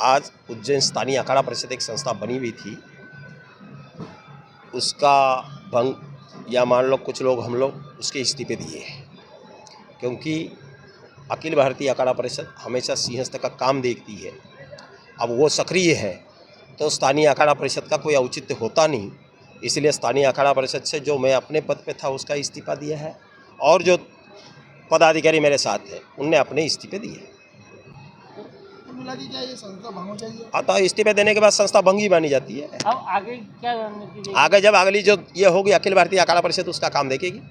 आज उज्जैन स्थानीय अखाड़ा परिषद एक संस्था बनी हुई थी, उसका भंग या मान लो कुछ लोग हम लोग उसके इस्तीफे दिए हैं, क्योंकि अखिल भारतीय अखाड़ा परिषद हमेशा सिंहस्थ का काम देखती है। अब वो सक्रिय है तो स्थानीय अखाड़ा परिषद का कोई औचित्य होता नहीं, इसलिए स्थानीय अखाड़ा परिषद से जो मैं अपने पद पे था उसका इस्तीफा दिया है और जो पदाधिकारी मेरे साथ हैं उनने अपने इस्तीफे दिए। मिला कि क्या ये संस्था भंग हो जाएगी? अतः इस्तीफे देने के बाद संस्था भंगी मानी जाती है। अब आगे क्या रणनीति? आगे जब अगली जो ये होगी अखिल भारतीय अखाड़ा परिषद उसका काम देखेगी।